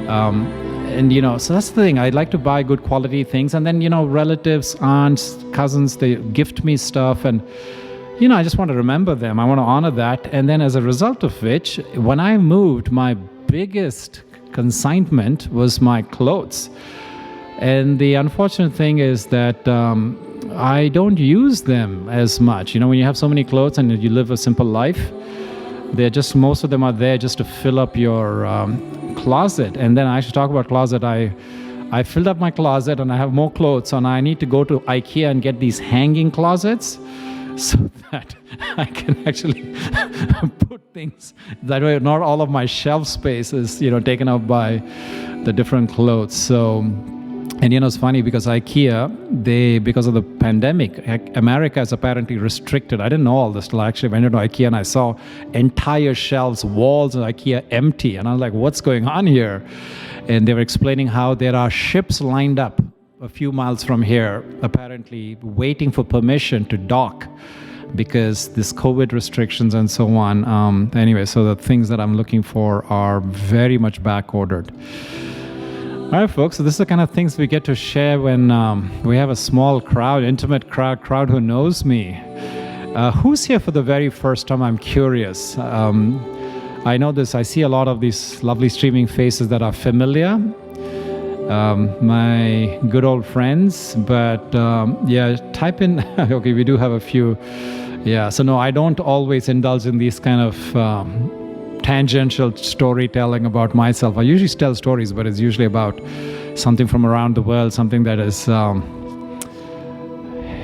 And, so that's the thing. I'd like to buy good quality things. And then, relatives, aunts, cousins, they gift me stuff. And, I just want to remember them. I want to honor that. And then as a result of which, when I moved, my biggest consignment was my clothes. And the unfortunate thing is that I don't use them as much. When you have so many clothes and you live a simple life, most of them are there just to fill up your closet. And then I should talk about closet. I filled up my closet and I have more clothes, and I need to go to IKEA and get these hanging closets so that I can actually put things. That way not all of my shelf space is taken up by the different clothes. So, and it's funny because IKEA, because of the pandemic, America is apparently restricted. I didn't know all this till I actually went into IKEA and I saw entire shelves, walls of IKEA empty. And I was like, what's going on here? And they were explaining how there are ships lined up a few miles from here, apparently waiting for permission to dock because this COVID restrictions and so on. Anyway, so the things that I'm looking for are very much back ordered. All right, folks, so this is the kind of things we get to share when we have a small crowd, intimate crowd who knows me. Who's here for the very first time? I'm curious. I know this. I see a lot of these lovely streaming faces that are familiar. My good old friends. But type in. Okay, we do have a few. Yeah, so no, I don't always indulge in these kind of tangential storytelling about myself. I usually tell stories, but it's usually about something from around the world, something that is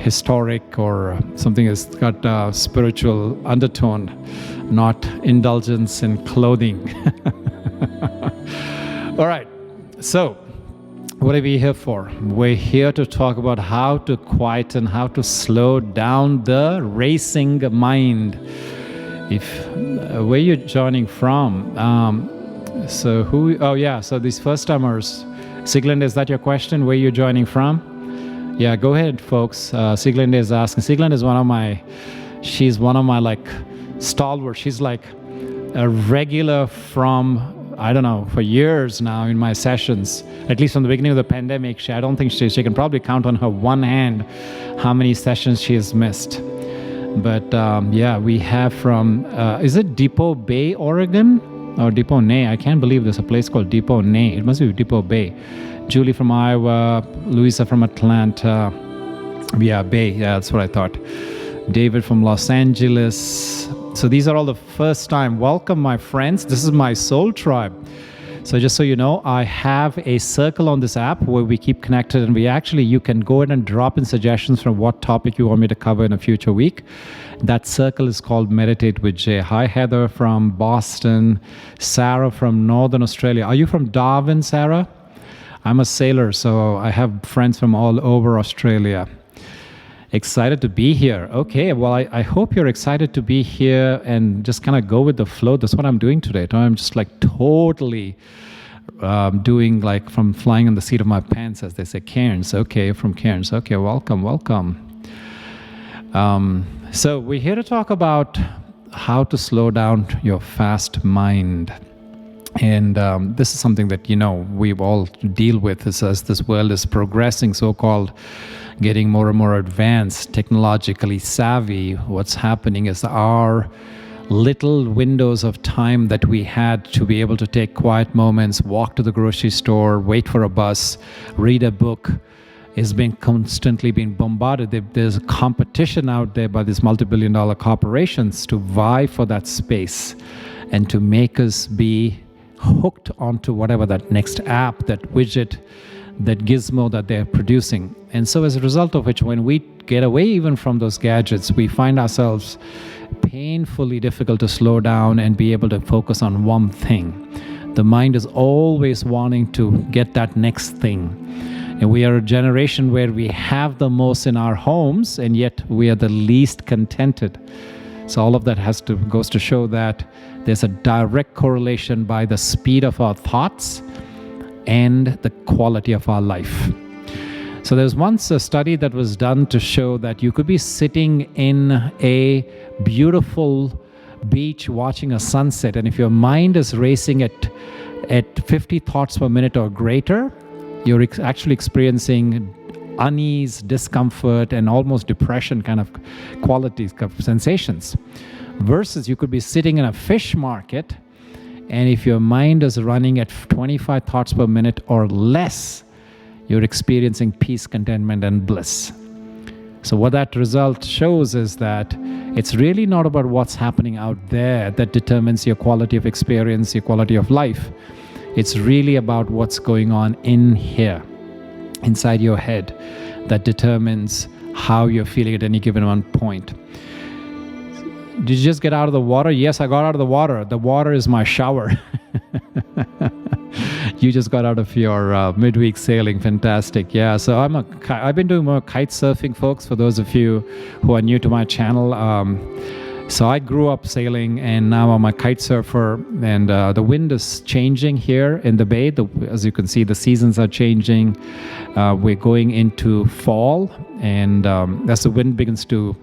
historic or something that's got a spiritual undertone, not indulgence in clothing. All right, so what are we here for? We're here to talk about how to quieten, how to slow down the racing mind. Where you're joining from? So these first timers. Siglinde, is that your question? Where you're joining from? Yeah, go ahead, folks. Siglinde is asking. Siglinde is she's one of my like stalwarts. She's like a regular from, I don't know, for years now in my sessions, at least from the beginning of the pandemic. I don't think she can probably count on her one hand how many sessions she has missed. But we have from, is it Depot Bay, Oregon? Or Depot Nay? I can't believe there's a place called Depot Nay. It must be Depot Bay. Julie from Iowa, Louisa from Atlanta. Yeah, Bay. Yeah, that's what I thought. David from Los Angeles. So these are all the first time. Welcome, my friends. This is my soul tribe. So just so you know, I have a circle on this app where we keep connected, and you can go in and drop in suggestions from what topic you want me to cover in a future week. That circle is called Meditate with Jay. Hi, Heather from Boston. Sarah from Northern Australia. Are you from Darwin, Sarah? I'm a sailor, so I have friends from all over Australia. Excited to be here. Okay, well, I hope you're excited to be here and just kind of go with the flow. That's what I'm doing today. I'm just like totally doing like from flying on the seat of my pants, as they say. Cairns. Okay, from Cairns. Okay, welcome. So we're here to talk about how to slow down your fast mind. And this is something that, we all deal with as this world is progressing, so-called getting more and more advanced, technologically savvy. What's happening is our little windows of time that we had to be able to take quiet moments, walk to the grocery store, wait for a bus, read a book, is constantly being bombarded. There's a competition out there by these multi-billion-dollar corporations to vie for that space and to make us be hooked onto whatever that next app, that widget, that gizmo that they're producing. And so as a result of which, when we get away even from those gadgets, we find ourselves painfully difficult to slow down and be able to focus on one thing. The mind is always wanting to get that next thing. And we are a generation where we have the most in our homes, and yet we are the least contented. So all of that goes to show that there's a direct correlation by the speed of our thoughts and the quality of our life. So there's once a study that was done to show that you could be sitting in a beautiful beach watching a sunset, and if your mind is racing at at 50 thoughts per minute or greater, you're actually experiencing unease, discomfort, and almost depression kind of qualities, kind of sensations. Versus you could be sitting in a fish market, and if your mind is running at 25 thoughts per minute or less, you're experiencing peace, contentment, and bliss. So what that result shows is that it's really not about what's happening out there that determines your quality of experience, your quality of life. It's really about what's going on in here, inside your head, that determines how you're feeling at any given one point. Did you just get out of the water? Yes, I got out of the water. The water is my shower. You just got out of your midweek sailing. Fantastic. Yeah, so I've been doing more kite surfing, folks, for those of you who are new to my channel. So I grew up sailing, and now I'm a kite surfer, and the wind is changing here in the bay. As you can see, the seasons are changing. We're going into fall, and as the wind begins to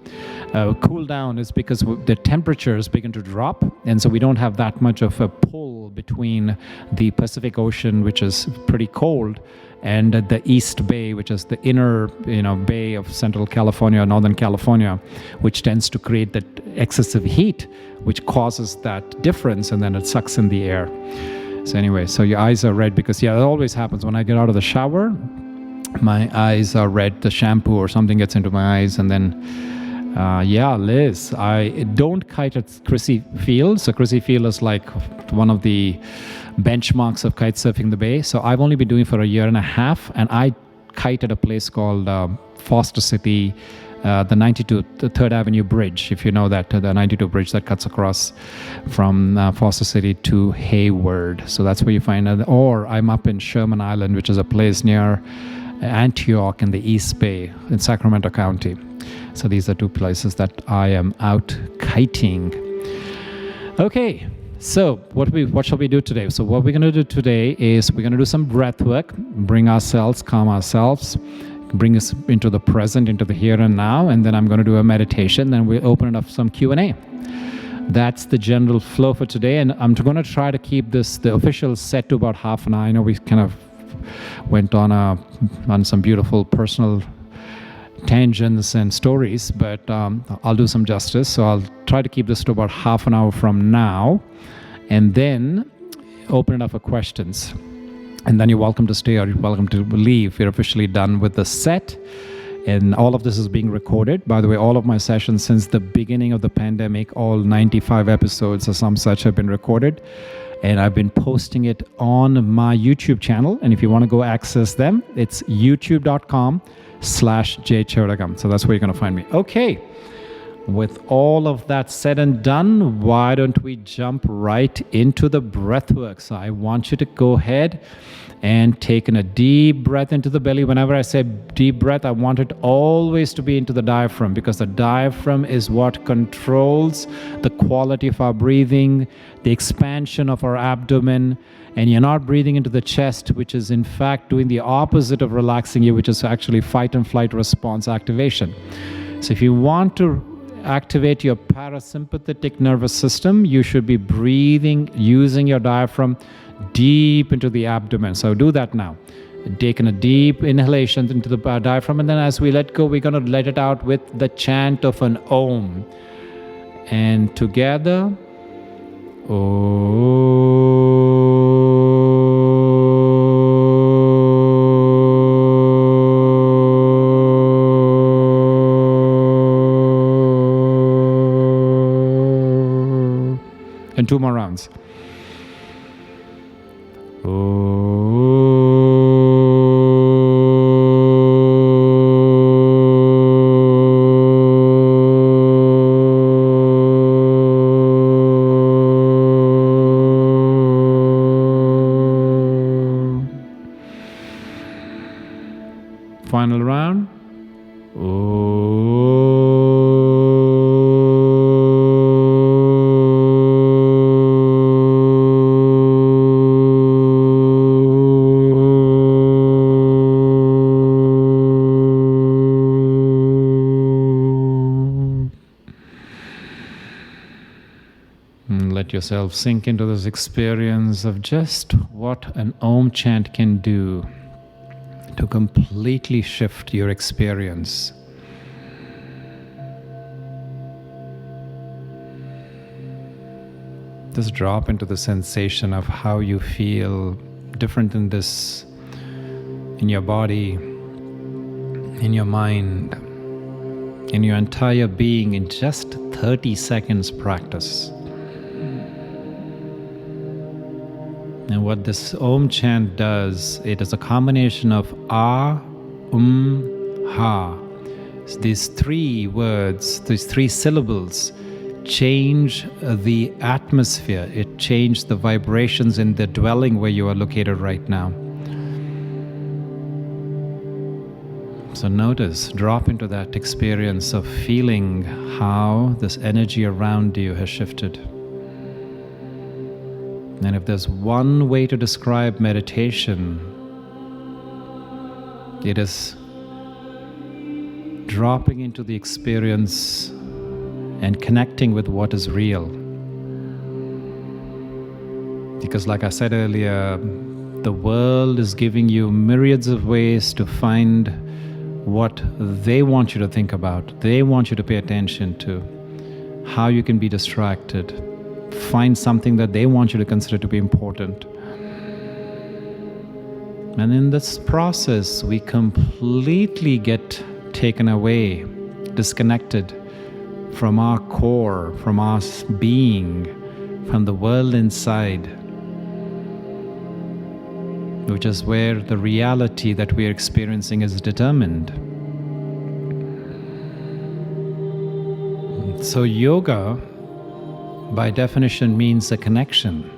cool down, is because the temperatures begin to drop, and so we don't have that much of a pull between the Pacific Ocean, which is pretty cold, and the East Bay, which is the inner, bay of Central California, Northern California, which tends to create that excessive heat, which causes that difference, and then it sucks in the air. So anyway, so your eyes are red because, it always happens when I get out of the shower. My eyes are red. The shampoo or something gets into my eyes, and then Liz, I don't kite at Chrissy Field. So Chrissy Field is like one of the benchmarks of kite surfing the bay. So I've only been doing it for a year and a half, and I kite at a place called Foster City, the 3rd Avenue Bridge, if you know that, the 92 bridge that cuts across from Foster City to Hayward. So that's where you find it. Or I'm up in Sherman Island, which is a place near Antioch in the East Bay in Sacramento County. So these are two places that I am out kiting. Okay, so what shall we do today? So what we're going to do today is we're going to do some breath work, calm ourselves, bring us into the present, into the here and now, and then I'm going to do a meditation, then we'll open it up some Q&A. That's the general flow for today, and I'm going to try to keep the official set to about half an hour. I know we kind of went on some beautiful personal tangents and stories, but I'll do some justice. So I'll try to keep this to about half an hour from now, and then open it up for questions. And then you're welcome to stay or you're welcome to leave. We're officially done with the set, and all of this is being recorded. By the way, all of my sessions since the beginning of the pandemic, all 95 episodes or some such have been recorded, and I've been posting it on my YouTube channel. And if you want to go access them, it's youtube.com/jcheragam. So that's where you're going to find me. Okay. With all of that said and done, why don't we jump right into the breath work? So I want you to go ahead and take in a deep breath into the belly. Whenever I say deep breath, I want it always to be into the diaphragm, because the diaphragm is what controls the quality of our breathing, the expansion of our abdomen. And you're not breathing into the chest, which is in fact doing the opposite of relaxing you, which is actually fight and flight response activation. So if you want to activate your parasympathetic nervous system, you should be breathing using your diaphragm deep into the abdomen. So do that now. Taking a deep inhalation into the diaphragm, and then as we let go, we're going to let it out with the chant of an Om. And together, and 2 more rounds. Final round. And let yourself sink into this experience of just what an Om chant can do to completely shift your experience. Just drop into the sensation of how you feel different in this, in your body, in your mind, in your entire being in just 30 seconds practice. And what this Om chant does, it is a combination of Ah, Ha. So these three words, these three syllables, change the atmosphere. It changes the vibrations in the dwelling where you are located right now. So notice, drop into that experience of feeling how this energy around you has shifted. And if there's one way to describe meditation, it is dropping into the experience and connecting with what is real. Because like I said earlier, the world is giving you myriads of ways to find what they want you to think about, they want you to pay attention to, how you can be distracted. Find something that they want you to consider to be important. And in this process, we completely get taken away, disconnected from our core, from our being, from the world inside, which is where the reality that we are experiencing is determined. So yoga, by definition, means a connection.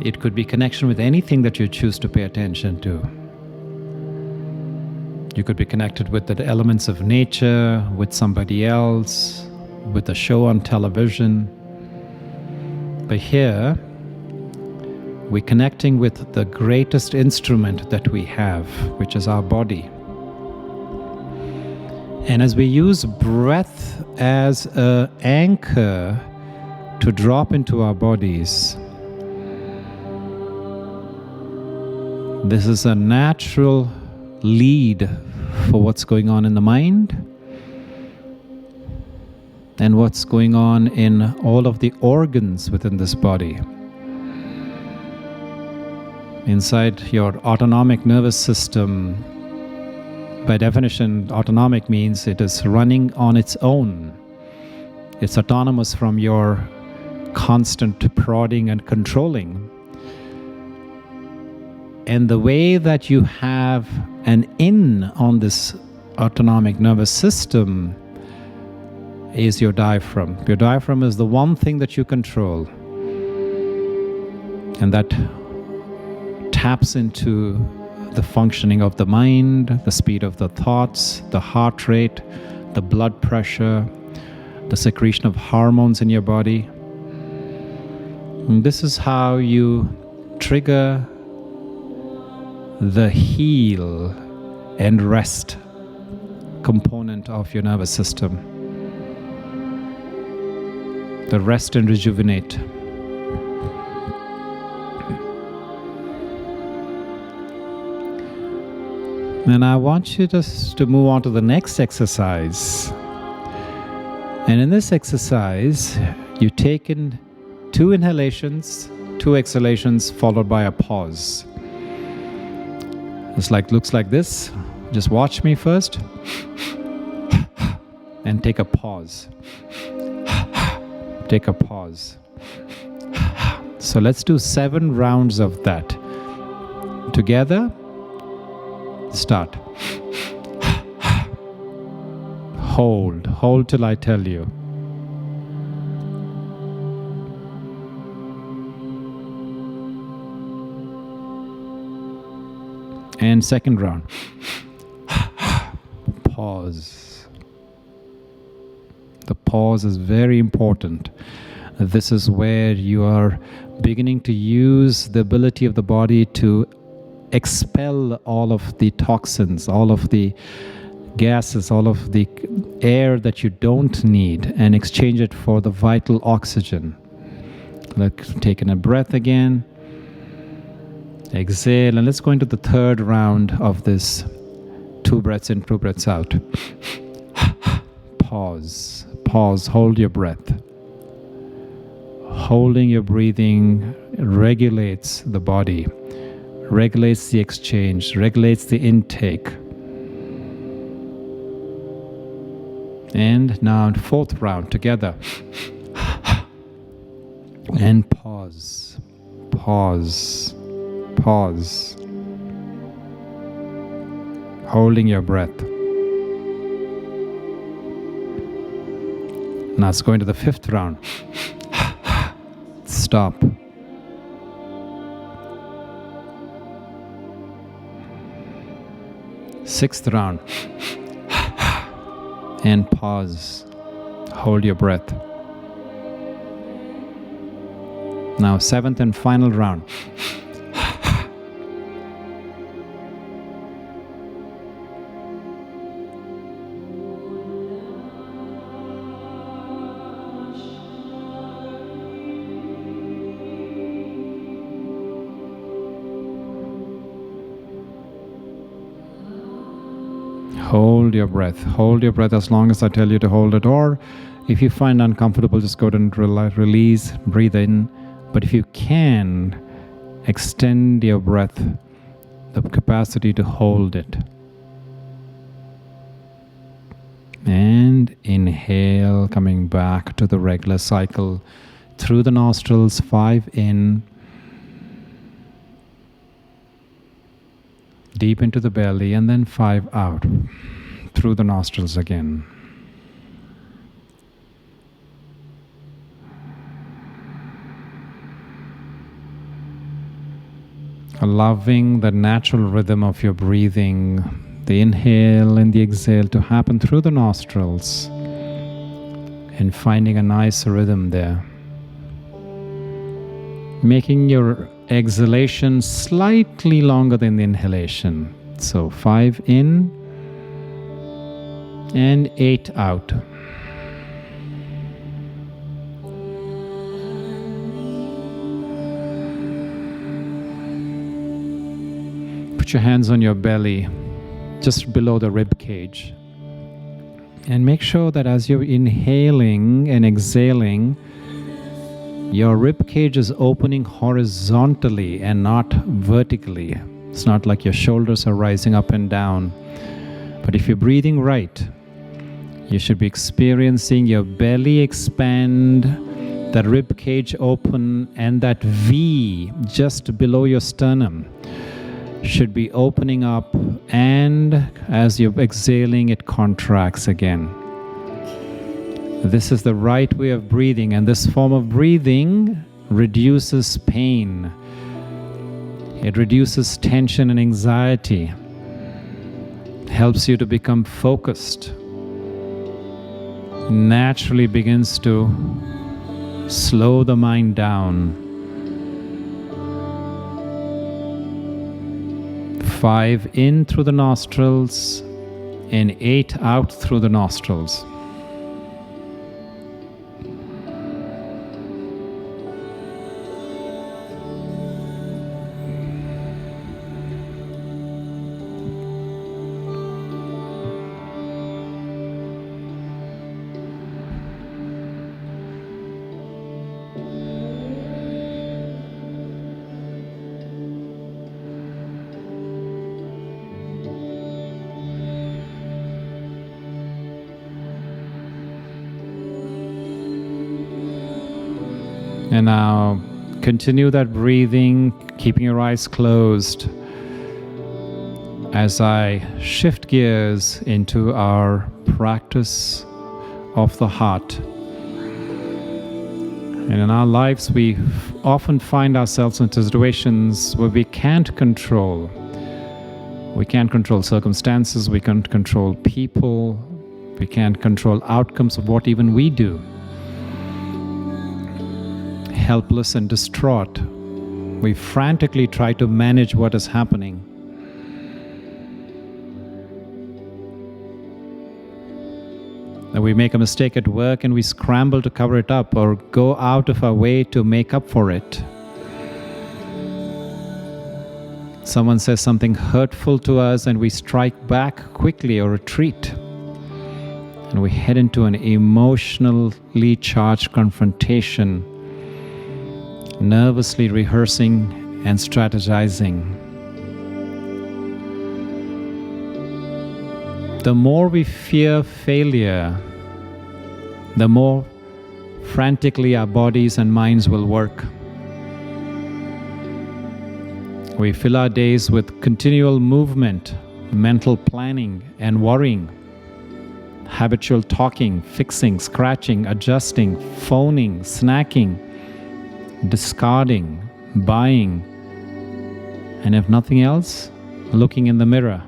It could be connection with anything that you choose to pay attention to. You could be connected with the elements of nature, with somebody else, with a show on television. But here, we're connecting with the greatest instrument that we have, which is our body. And as we use breath as an anchor to drop into our bodies, this is a natural lead for what's going on in the mind and what's going on in all of the organs within this body. Inside your autonomic nervous system, by definition, autonomic means it is running on its own. It's autonomous from your constant prodding and controlling. And the way that you have an in on this autonomic nervous system is your diaphragm. Your diaphragm is the one thing that you control. And that taps into the functioning of the mind, the speed of the thoughts, the heart rate, the blood pressure, the secretion of hormones in your body. And this is how you trigger the heal and rest component of your nervous system. The rest and rejuvenate. And I want you just to move on to the next exercise. And in this exercise, you take in 2 inhalations, 2 exhalations, followed by a pause. Looks like this. Just watch me first. And take a pause. Take a pause. So let's do 7 rounds of that. Together. Start. Hold till I tell you. And second round. Pause. The pause is very important. This is where you are beginning to use the ability of the body to expel all of the toxins, all of the gases, all of the air that you don't need, and exchange it for the vital oxygen. Let's take in a breath again. Exhale, and let's go into the third round of this 2 breaths in, 2 breaths out. Pause. Pause. Hold your breath. Holding your breathing regulates the body, regulates the exchange, regulates the intake. And now 4th round together. And pause. Pause. Pause. Holding your breath. Now let's go into the 5th round. Stop. Sixth round. And pause. Hold your breath. Now 7th and final round. Hold your breath. Hold your breath as long as I tell you to hold it. Or if you find uncomfortable, just go ahead and release, breathe in. But if you can, extend your breath, the capacity to hold it. And inhale, coming back to the regular cycle. Through the nostrils, 5 in. Deep into the belly, and then 5 out through the nostrils again. Allowing the natural rhythm of your breathing, the inhale and the exhale, to happen through the nostrils, and finding a nice rhythm there. Making your exhalation slightly longer than the inhalation. So 5 in and 8 out. Put your hands on your belly, just below the rib cage. And make sure that as you're inhaling and exhaling, your rib cage is opening horizontally and not vertically. It's not like your shoulders are rising up and down. But if you're breathing right, you should be experiencing your belly expand, that rib cage open, and that V just below your sternum should be opening up, and as you're exhaling, it contracts again. This is the right way of breathing, and this form of breathing reduces pain. It reduces tension and anxiety, helps you to become focused, naturally begins to slow the mind down. 5 in through the nostrils and 8 out through the nostrils. And now continue that breathing, keeping your eyes closed, as I shift gears into our practice of the heart. And in our lives, we often find ourselves in situations where we can't control. We can't control circumstances, we can't control people, we can't control outcomes of what even we do. Helpless and distraught, we frantically try to manage what is happening. We make a mistake at work and we scramble to cover it up or go out of our way to make up for it. Someone says something hurtful to us and we strike back quickly or retreat. And we head into an emotionally charged confrontation, nervously rehearsing and strategizing. The more we fear failure, the more frantically our bodies and minds will work. We fill our days with continual movement, mental planning, and worrying, habitual talking, fixing, scratching, adjusting, phoning, snacking, discarding, buying, and if nothing else, looking in the mirror.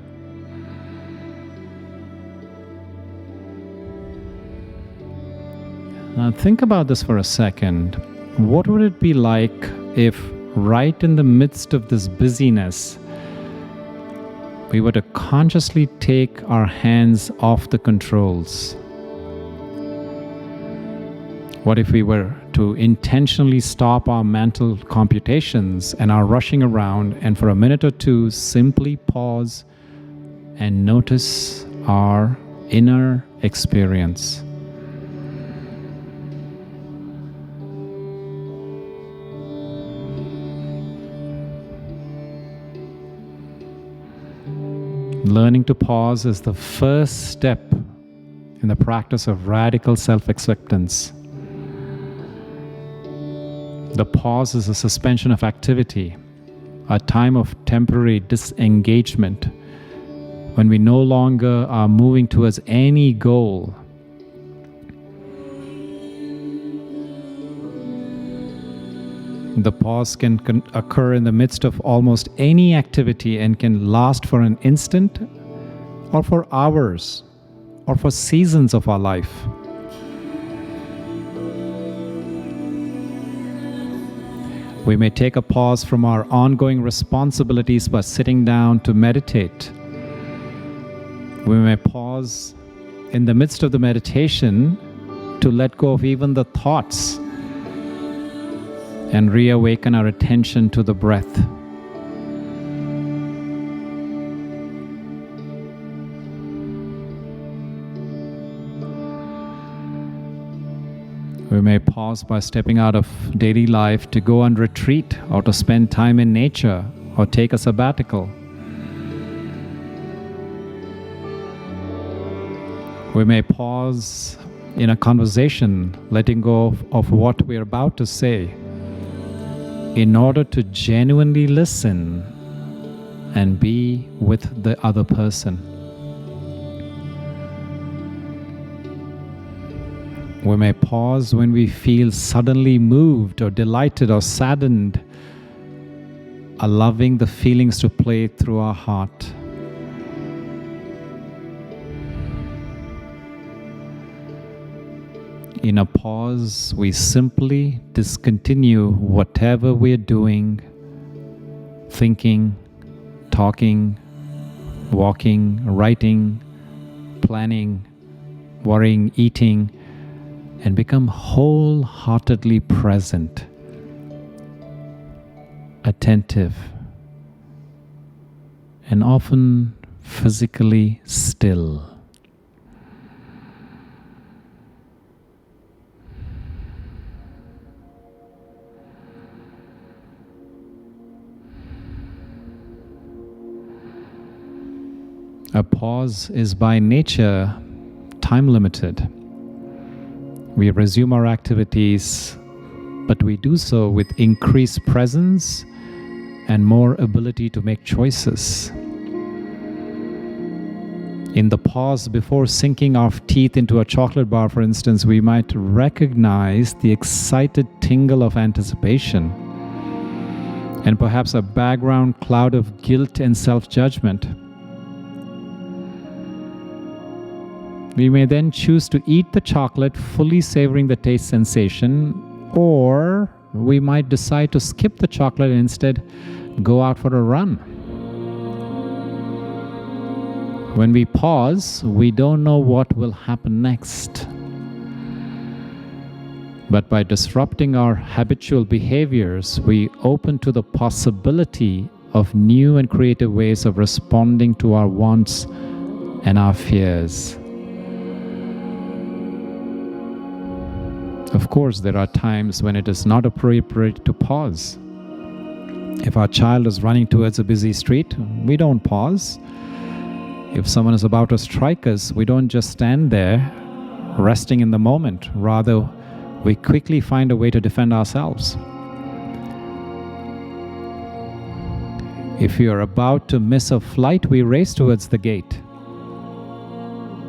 Now think about this for a second. What would it be like if right in the midst of this busyness, we were to consciously take our hands off the controls? What if we were to intentionally stop our mental computations and our rushing around and for a minute or two simply pause and notice our inner experience? Learning to pause is the first step in the practice of radical self-acceptance. The pause is a suspension of activity, a time of temporary disengagement, when we no longer are moving towards any goal. The pause can occur in the midst of almost any activity and can last for an instant or for hours or for seasons of our life. We may take a pause from our ongoing responsibilities by sitting down to meditate. We may pause in the midst of the meditation to let go of even the thoughts and reawaken our attention to the breath. We may pause by stepping out of daily life to go on retreat or to spend time in nature or take a sabbatical. We may pause in a conversation, letting go of what we're about to say, in order to genuinely listen and be with the other person. We may pause when we feel suddenly moved or delighted or saddened, allowing the feelings to play through our heart. In a pause, we simply discontinue whatever we're doing, thinking, talking, walking, writing, planning, worrying, eating, and become wholeheartedly present, attentive, and often physically still. A pause is by nature time limited. We resume our activities, but we do so with increased presence and more ability to make choices. In the pause before sinking our teeth into a chocolate bar, for instance, we might recognize the excited tingle of anticipation and perhaps a background cloud of guilt and self-judgment. We may then choose to eat the chocolate, fully savoring the taste sensation, or we might decide to skip the chocolate and instead go out for a run. When we pause, we don't know what will happen next. But by disrupting our habitual behaviors, we open to the possibility of new and creative ways of responding to our wants and our fears. Of course, there are times when it is not appropriate to pause. If our child is running towards a busy street, we don't pause. If someone is about to strike us, we don't just stand there resting in the moment. Rather, we quickly find a way to defend ourselves. If we are about to miss a flight, we race towards the gate.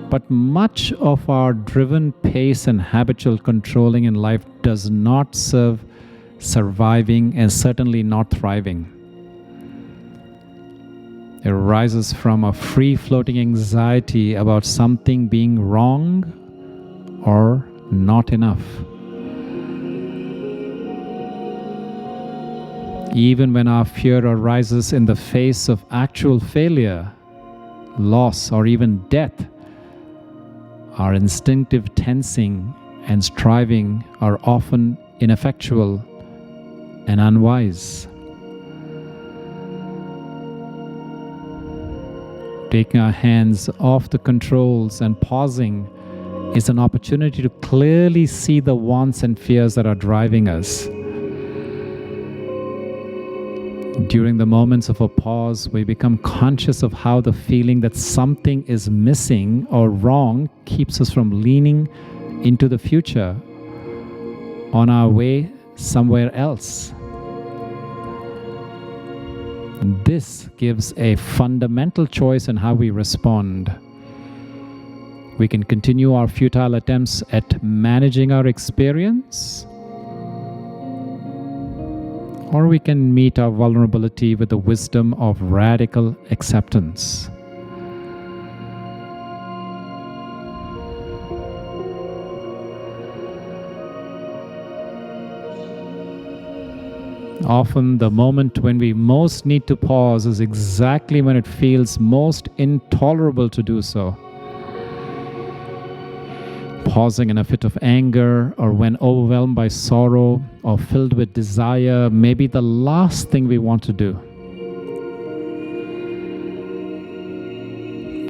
But much of our driven pace and habitual controlling in life does not serve surviving and certainly not thriving. It arises from a free-floating anxiety about something being wrong or not enough. Even when our fear arises in the face of actual failure, loss, or even death, our instinctive tensing and striving are often ineffectual and unwise. Taking our hands off the controls and pausing is an opportunity to clearly see the wants and fears that are driving us. During the moments of a pause, we become conscious of how the feeling that something is missing or wrong keeps us from leaning into the future on our way somewhere else. This gives a fundamental choice in how we respond. We can continue our futile attempts at managing our experience, or we can meet our vulnerability with the wisdom of radical acceptance. Often, the moment when we most need to pause is exactly when it feels most intolerable to do so. Pausing in a fit of anger, or when overwhelmed by sorrow or filled with desire, may be the last thing we want to do.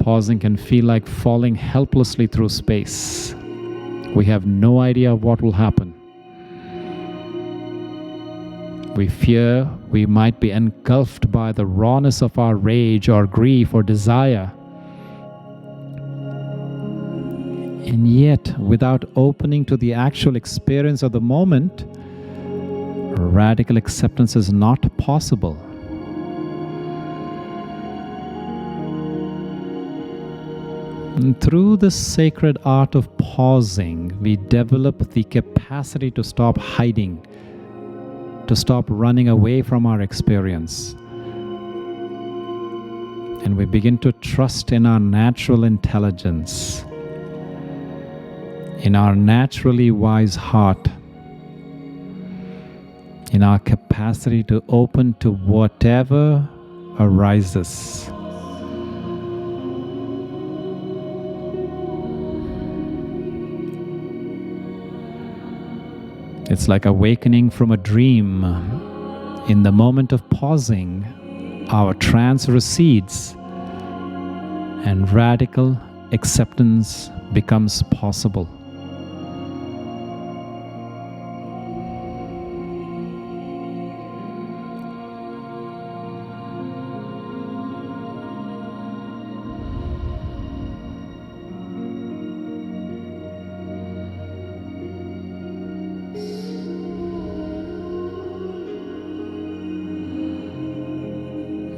Pausing can feel like falling helplessly through space. We have no idea what will happen. We fear we might be engulfed by the rawness of our rage or grief or desire. And yet, without opening to the actual experience of the moment, radical acceptance is not possible. And through the sacred art of pausing, we develop the capacity to stop hiding, to stop running away from our experience. And we begin to trust in our natural intelligence, in our naturally wise heart, in our capacity to open to whatever arises. It's like awakening from a dream. In the moment of pausing, our trance recedes and radical acceptance becomes possible.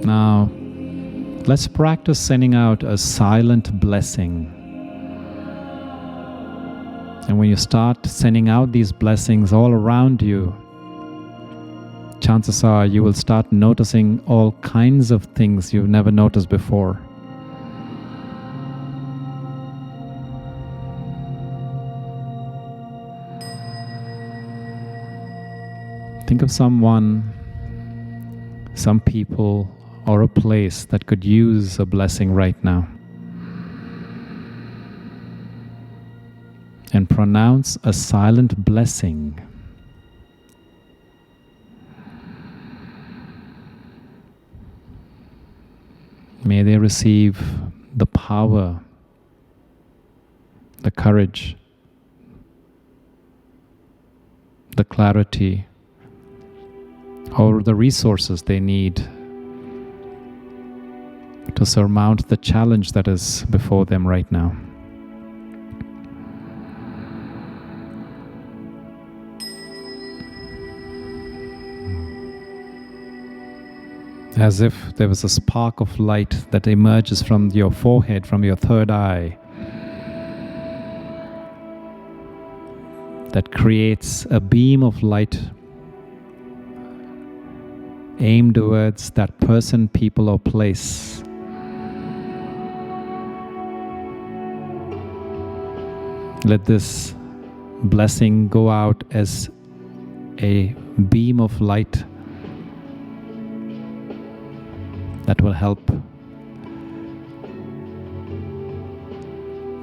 Now, let's practice sending out a silent blessing. And when you start sending out these blessings all around you, chances are you will start noticing all kinds of things you've never noticed before. Think of someone, some people, or a place that could use a blessing right now. and pronounce a silent blessing. May they receive the power, the courage, the clarity, or the resources they need to surmount the challenge that is before them right now. As if there was a spark of light that emerges from your forehead, from your third eye, that creates a beam of light aimed towards that person, people, or place. Let this blessing go out as a beam of light that will help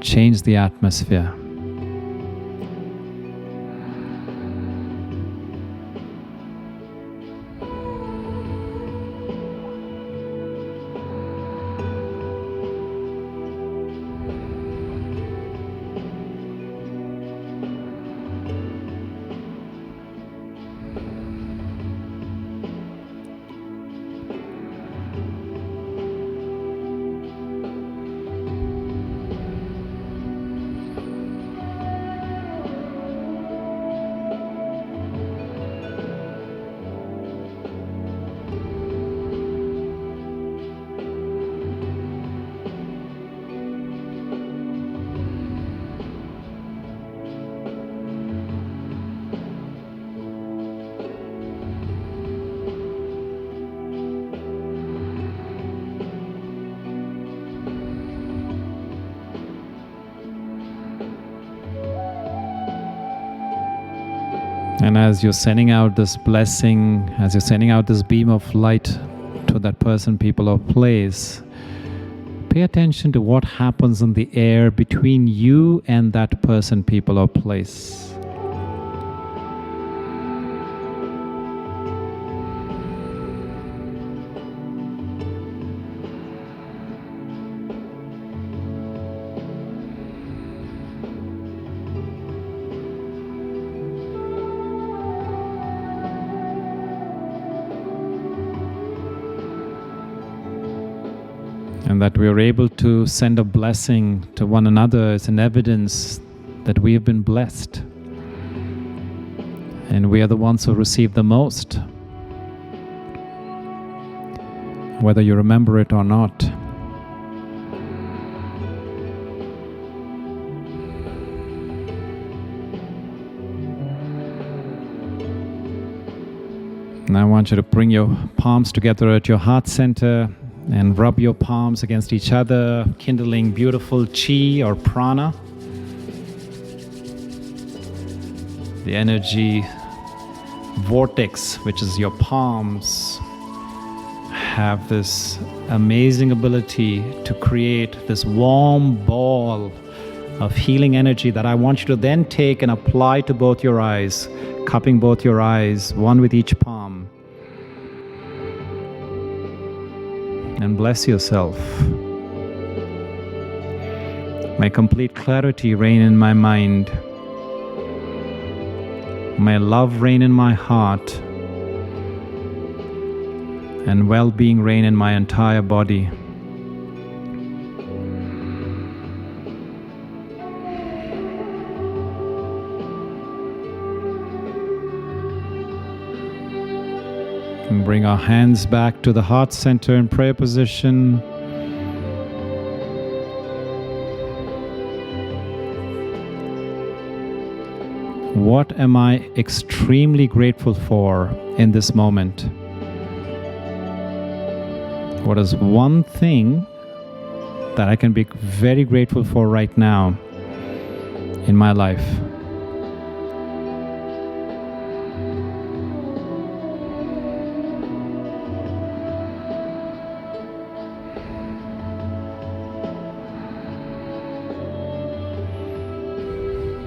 change the atmosphere. And as you're sending out this blessing, as you're sending out this beam of light to that person, people, or place, pay attention to what happens in the air between you and that person, people, or place. And that we are able to send a blessing to one another is an evidence that we have been blessed. And we are the ones who receive the most, whether you remember it or not. And I want you to bring your palms together at your heart center and rub your palms against each other, kindling beautiful chi or prana. The energy vortex, which is your palms, have this amazing ability to create this warm ball of healing energy that I want you to then take and apply to both your eyes, cupping both your eyes, one with each palm. And bless yourself. May complete clarity reign in my mind. May love reign in my heart. And well-being reign in my entire body. And bring our hands back to the heart center in prayer position. What am I extremely grateful for in this moment? What is one thing that I can be very grateful for right now in my life?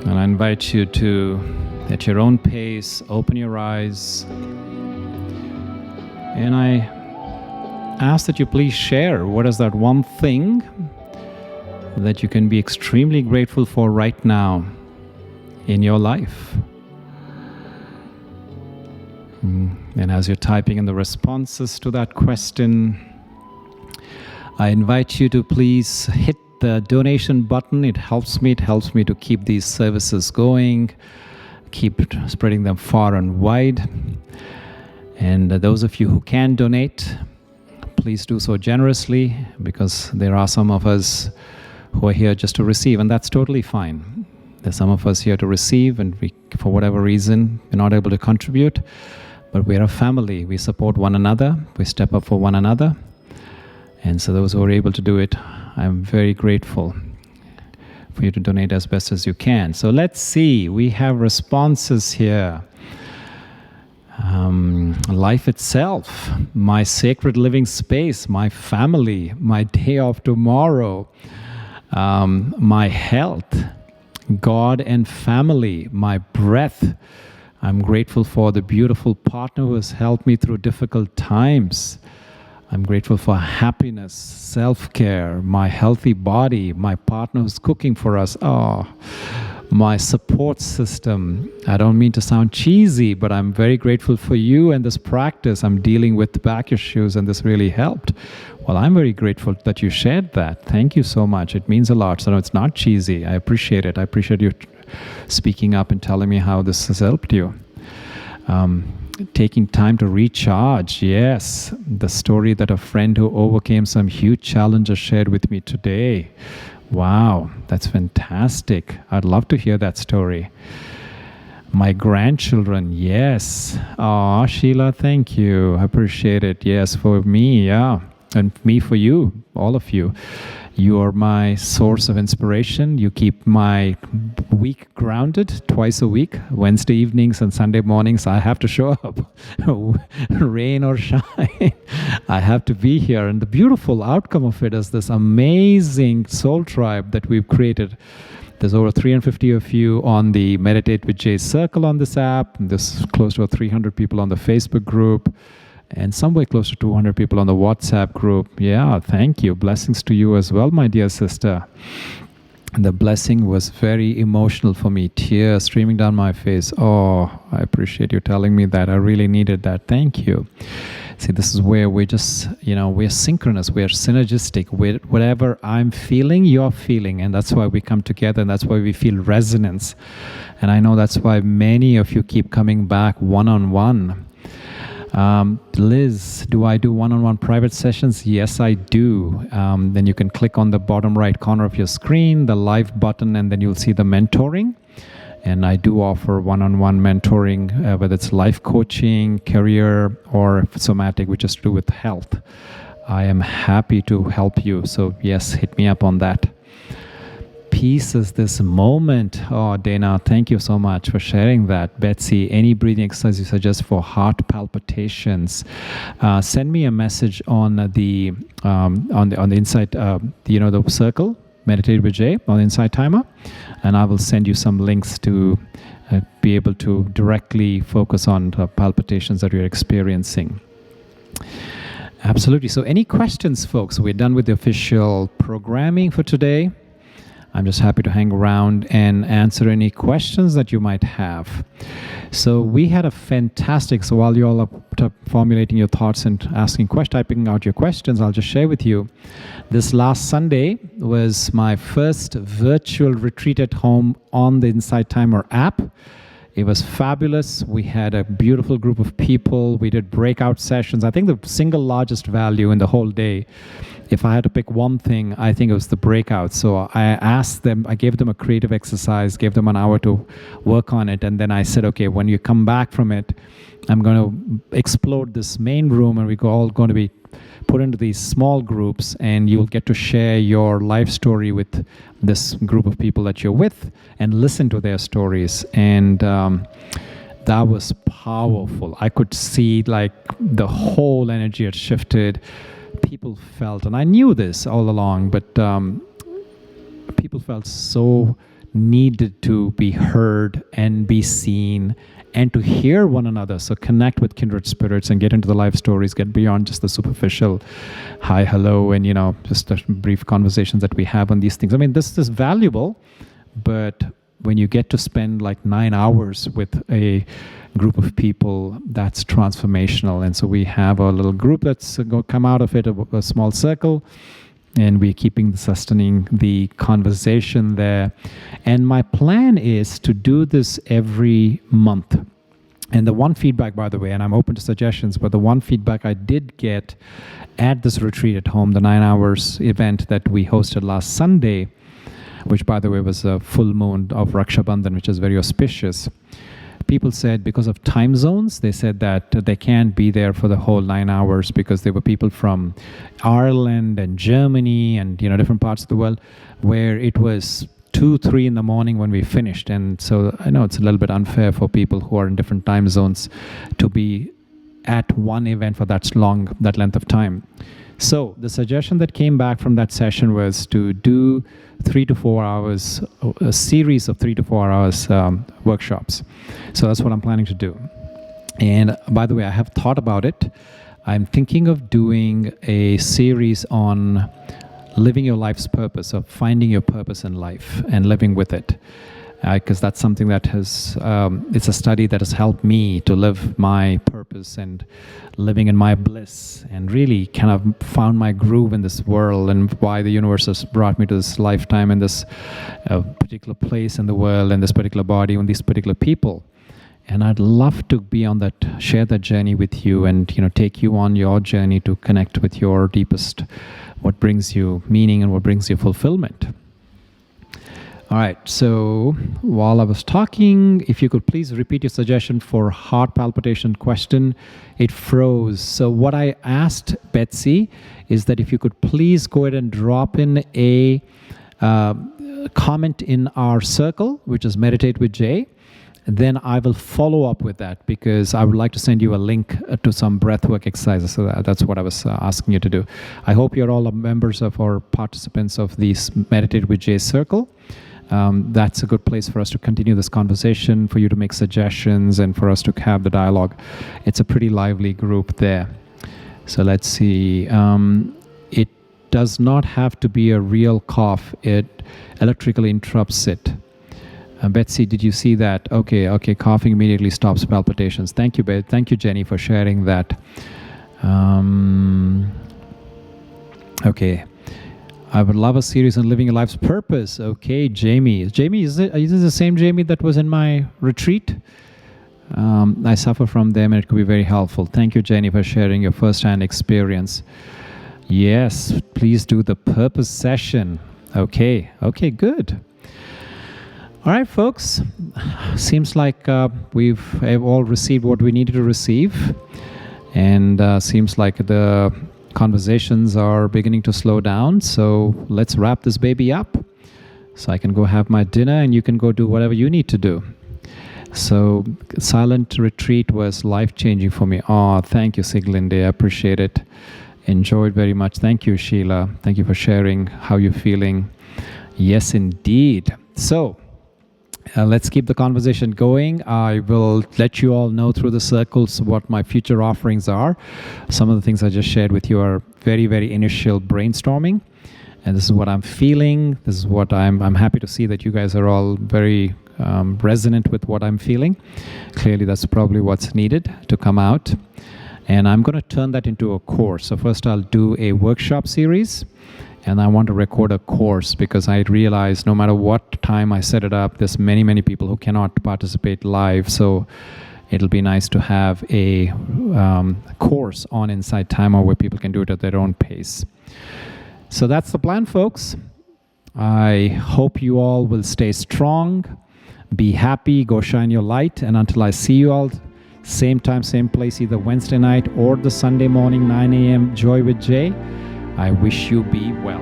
And I invite you to, at your own pace, open your eyes. And I ask that you please share what is that one thing that you can be extremely grateful for right now in your life. And as you're typing in the responses to that question, I invite you to please hit the donation button. It helps me to keep these services going, keep spreading them far and wide. And those of you who can donate, please do so generously, because there are some of us who are here just to receive, and that's totally fine. There's some of us here to receive, and we, for whatever reason, we're not able to contribute, but we're a family. We support one another. We step up for one another. And so those who are able to do it, I'm very grateful for you to donate as best as you can. So let's see. We have responses here. Life itself, my sacred living space, my family, my day of tomorrow, my health, God and family, my breath. I'm grateful for the beautiful partner who has helped me through difficult times. I'm grateful for happiness, self-care, my healthy body, my partner who's cooking for us. My support system. I don't mean to sound cheesy, but I'm very grateful for you and this practice. I'm dealing with back issues, and this really helped. Well, I'm very grateful that you shared that. Thank you so much. It means a lot. So no, it's not cheesy. I appreciate it. I appreciate you speaking up and telling me how this has helped you. Taking time to recharge. Yes, the story that a friend who overcame some huge challenges shared with me today. Wow, that's fantastic. I'd love to hear that story. My grandchildren, yes. Oh, Sheila, thank you. I appreciate it. Yes, for me, yeah. And me for you, all of you. You are my source of inspiration. You keep my week grounded twice a week. Wednesday evenings and Sunday mornings, I have to show up. Rain or shine, I have to be here. And the beautiful outcome of it is this amazing soul tribe that we've created. There's over 350 of you on the Meditate with Jay circle on this app. There's close to 300 people on the Facebook group, and somewhere close to 200 people on the WhatsApp group. Yeah, thank you. Blessings to you as well, my dear sister. The blessing was very emotional for me. Tears streaming down my face. Oh, I appreciate you telling me that. I really needed that. Thank you. See, this is where we're just, we're synchronous. We're synergistic. Whatever I'm feeling, you're feeling. And that's why we come together, and that's why we feel resonance. And I know that's why many of you keep coming back one-on-one. Liz, do I do one-on-one private sessions? Yes, I do. Then you can click on the bottom right corner of your screen, the live button, and then you'll see the mentoring. And I do offer one-on-one mentoring, whether it's life coaching, career, or somatic, which is to do with health. I am happy to help you. So yes, hit me up on that. Peace is this moment. Oh, Dana, thank you so much for sharing that. Betsy, any breathing exercise you suggest for heart palpitations? Send me a message on the Insight, the circle, Meditate with Jay on the Insight Timer, and I will send you some links to be able to directly focus on the palpitations that you're experiencing. Absolutely. So any questions, folks? We're done with the official programming for today. I'm just happy to hang around and answer any questions that you might have. So we had a fantastic, so while you all are formulating your thoughts and typing out your questions, I'll just share with you. This last Sunday was my first virtual retreat at home on the Insight Timer app. It was fabulous. We had a beautiful group of people. We did breakout sessions. I think the single largest value in the whole day, if I had to pick one thing, I think it was the breakout. So I gave them a creative exercise, gave them an hour to work on it. And then I said, okay, when you come back from it, I'm going to explode this main room, and we're all going to be put into these small groups, and you'll get to share your life story with this group of people that you're with and listen to their stories. And that was powerful. I could see like the whole energy had shifted. People felt, and I knew this all along, but people felt so needed to be heard and be seen and to hear one another. So connect with kindred spirits and get into the life stories, get beyond just the superficial hi, hello, and, just the brief conversations that we have on these things. I mean, this is valuable, but when you get to spend like 9 hours with a group of people, that's transformational. And so we have a little group that's going to come out of it, a small circle, and we're sustaining the conversation there. And my plan is to do this every month. And the one feedback, by the way, and I'm open to suggestions, but the one feedback I did get at this retreat at home, the 9 hours event that we hosted last Sunday, which, by the way, was a full moon of Raksha Bandhan, which is very auspicious. People said because of time zones, they said that they can't be there for the whole 9 hours because there were people from Ireland and Germany and different parts of the world where it was 2, 3 in the morning when we finished. And so I know it's a little bit unfair for people who are in different time zones to be at one event for that length of time. So the suggestion that came back from that session was to do 3 to 4 hours, a series of 3 to 4 hours workshops. So that's what I'm planning to do. And by the way, I have thought about it. I'm thinking of doing a series on living your life's purpose, of finding your purpose in life and living with it. Because that's something that it's a study that has helped me to live my purpose and living in my bliss and really kind of found my groove in this world and why the universe has brought me to this lifetime in this particular place in the world and this particular body and these particular people. And I'd love to be on that, share that journey with you and, take you on your journey to connect with your deepest, what brings you meaning and what brings you fulfillment. All right, so while I was talking, if you could please repeat your suggestion for heart palpitation question. It froze. So what I asked Betsy is that if you could please go ahead and drop in a comment in our circle, which is Meditate with Jay, then I will follow up with that because I would like to send you a link to some breathwork exercises. So that's what I was asking you to do. I hope you're all members of or participants of this Meditate with Jay circle. That's a good place for us to continue this conversation, for you to make suggestions, and for us to have the dialogue. It's a pretty lively group there. So let's see. It does not have to be a real cough. It electrically interrupts it. Betsy, did you see that? Okay. Coughing immediately stops palpitations. Thank you, Beth. Thank you, Jenny, for sharing that. Okay. I would love a series on living your life's purpose. Okay, Jamie. Jamie, is this the same Jamie that was in my retreat? I suffer from them and it could be very helpful. Thank you, Jenny, for sharing your first-hand experience. Yes, please do the purpose session. Okay, good. All right, folks. Seems like we've all received what we needed to receive. And seems like the conversations are beginning to slow down, so let's wrap this baby up so I can go have my dinner and you can go do whatever you need to do. So silent retreat was life-changing for me. Oh, thank you, Siglinde. I appreciate it. Enjoyed very much. Thank you, Sheila. Thank you for sharing how you're feeling. Yes, indeed. So let's keep the conversation going. I will let you all know through the circles what my future offerings are. Some of the things I just shared with you are very, very initial brainstorming. And this is what I'm feeling. This is what I'm happy to see that you guys are all very resonant with what I'm feeling. Clearly, that's probably what's needed to come out. And I'm going to turn that into a course. So first I'll do a workshop series. And I want to record a course because I realize no matter what time I set it up, there's many, many people who cannot participate live. So it'll be nice to have a course on Insight Timer where people can do it at their own pace. So that's the plan, folks. I hope you all will stay strong, be happy, go shine your light. And until I see you all, same time, same place, either Wednesday night or the Sunday morning, 9 a.m., Joy with Jay, I wish you be well.